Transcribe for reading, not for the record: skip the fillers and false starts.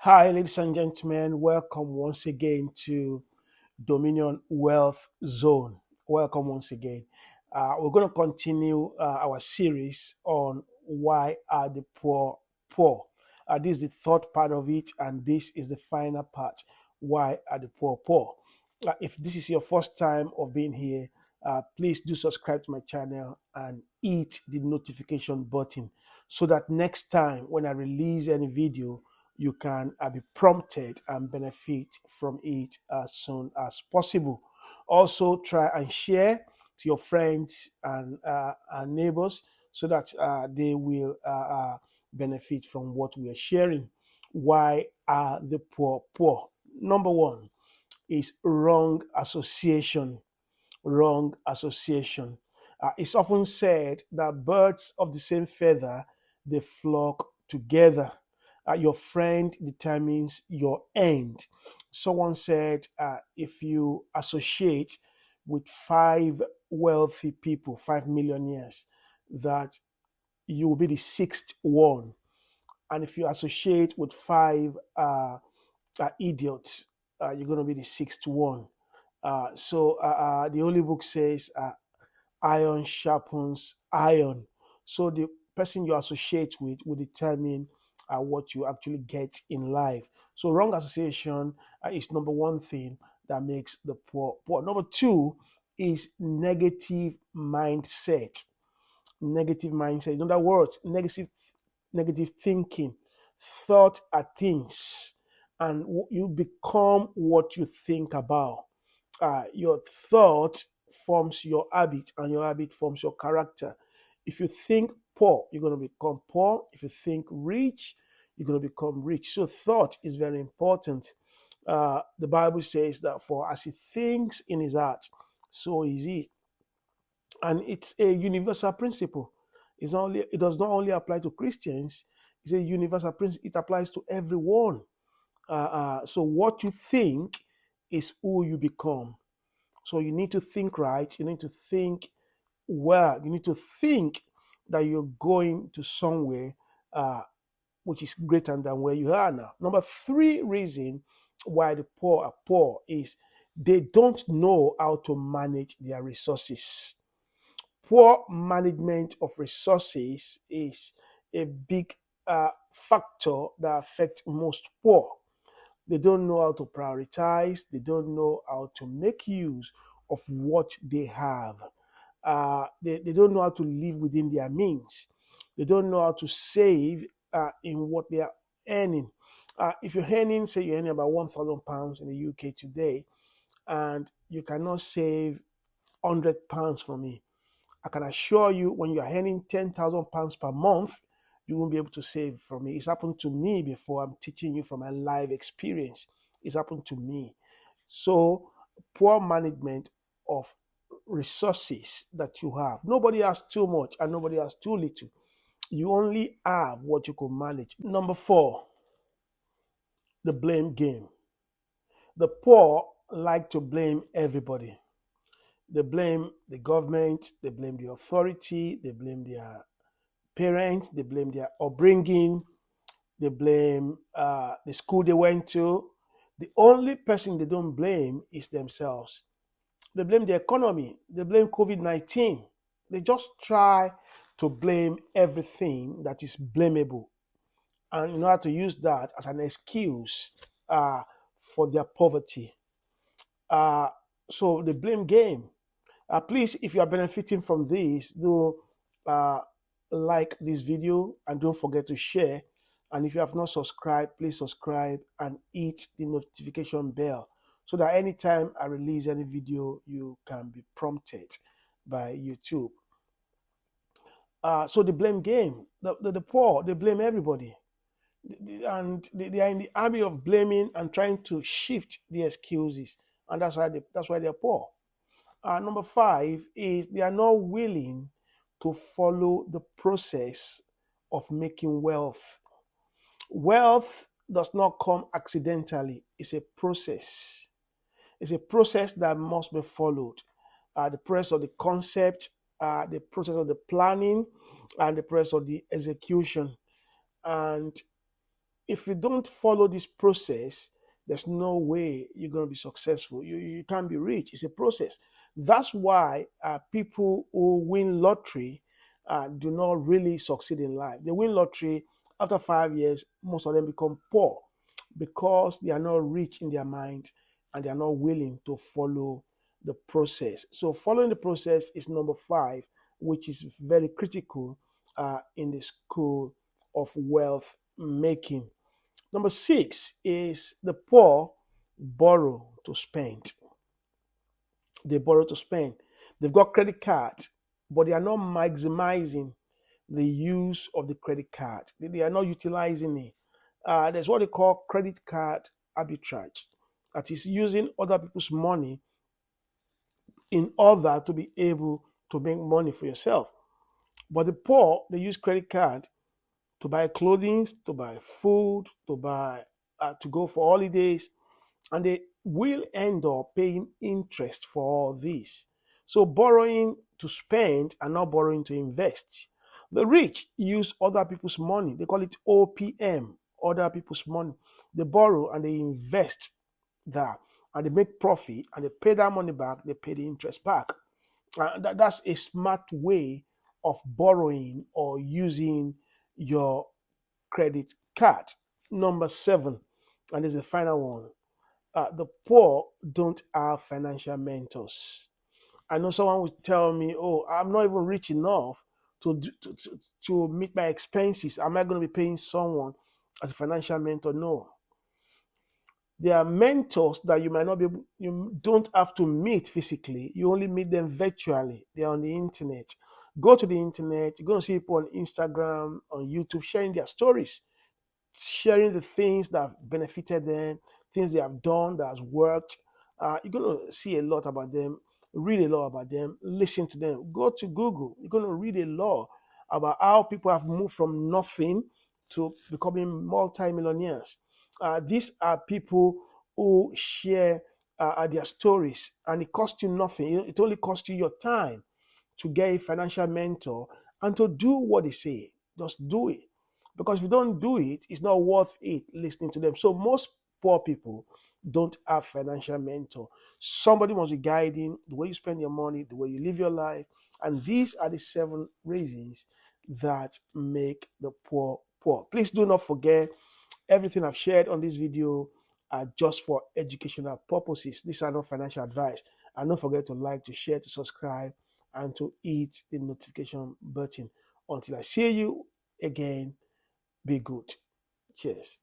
Hi, ladies and gentlemen. Welcome once again to Dominion Wealth Zone. Welcome once again. We're going to continue our series on why are the poor poor. This is the third part of it, and this is the final part. Why are the poor poor? If this is your first time of being here, please do subscribe to my channel and hit the notification button so that next time when I release any video, you can be prompted and benefit from it as soon as possible. Also, try and share to your friends and neighbors so that they will benefit from what we are sharing. Why are the poor poor? Number one is wrong association. Wrong association. It's often said that birds of the same feather they flock together. Your friend determines your end. Someone said if you associate with five wealthy people, five millionaires, that you will be the sixth one. And if you associate with five idiots, you're going to be the sixth one. The Holy Book says iron sharpens iron. So the person you associate with will determine what you actually get in life. So wrong association is number one thing that makes the poor poor. Number two is negative mindset. Negative mindset. In other words, negative thinking. Thought are things, and you become what you think about. Your thought forms your habit, and your habit forms your character. If you think poor, you're going to become poor. If you think rich, you're going to become rich. So, thought is very important. The Bible says that for as he thinks in his heart, so is he. And it's a universal principle. It does not only apply to Christians, it's a universal principle. It applies to everyone. So, what you think is who you become. So you need to think right. You need to think well. You need to think that you're going to somewhere which is greater than where you are now. Number three reason why the poor are poor is they don't know how to manage their resources. Poor management of resources is a big factor that affects most poor. They don't know how to prioritize. They don't know how to make use of what they have. They don't know how to live within their means. They don't know how to save in what they are earning. If you're earning, say you're earning about £1,000 in the UK today, and you cannot save £100 from it, I can assure you when you're earning £10,000 per month, you won't be able to save from it. It's happened to me before. I'm teaching you from a live experience. It's happened to me. So, poor management of resources that you have. Nobody has too much and nobody has too little. You only have what you can manage. Number four, the blame game. The poor like to blame everybody. They blame the government, they blame the authority, they blame their parents, they blame their upbringing, they blame the school they went to. The only person they don't blame is themselves. They blame the economy, they blame COVID 19. They just try to blame everything that is blamable and in order to use that as an excuse for their poverty. Uh, so the blame game. Please, if you are benefiting from this, do uh, like this video and don't forget to share. And if you have not subscribed, please subscribe and hit the notification bell so that anytime I release any video, you can be prompted by YouTube. So the blame game, the poor, they blame everybody. And they are in the habit of blaming and trying to shift the excuses. And that's why they're poor. Number five is they are not willing to follow the process of making wealth. Wealth does not come accidentally, it's a process. It's a process that must be followed. The process of the concept, the process of the planning, and the process of the execution. And if you don't follow this process, there's no way you're going to be successful. You can't be rich. It's a process. That's why people who win lottery do not really succeed in life. They win lottery, after 5 years, most of them become poor because they are not rich in their mind and they are not willing to follow the process. So, following the process is number five, which is very critical in the school of wealth making. Number six is the poor borrow to spend. They borrow to spend. They've got credit cards, but they are not maximizing the use of the credit card. They are not utilizing it. There's what they call credit card arbitrage. That is using other people's money in order to be able to make money for yourself. But the poor, they use credit card to buy clothing, to buy food, to go for holidays, and they will end up paying interest for all this. So borrowing to spend and not borrowing to invest. The rich use other people's money. They call it OPM, other people's money. They borrow and they invest that, and they make profit and they pay that money back. They pay the interest back. That's a smart way of borrowing or using your credit card. Number seven, and this is the final one. The poor don't have financial mentors. I know someone would tell me, "Oh, I'm not even rich enough to meet my expenses. Am I going to be paying someone as a financial mentor?" No. There are mentors that you might not be able, you don't have to meet physically. You only meet them virtually. They're on the internet. Go to the internet. You're going to see people on Instagram, on YouTube, sharing their stories, sharing the things that have benefited them, things they have done that has worked. You're going to see a lot about them, read a lot about them, listen to them. Go to Google. You're going to read a lot about how people have moved from nothing to becoming multimillionaires. These are people who share their stories, and it costs you nothing. It only costs you your time to get a financial mentor and to do what they say. Just do it. Because if you don't do it, it's not worth it listening to them. So most poor people don't have financial mentor. Somebody must be guiding the way you spend your money, the way you live your life. And these are the seven reasons that make the poor poor. Please do not forget, everything I've shared on this video are just for educational purposes. These are not financial advice. And don't forget to like, to share, to subscribe, and to hit the notification button. Until I see you again, be good. Cheers.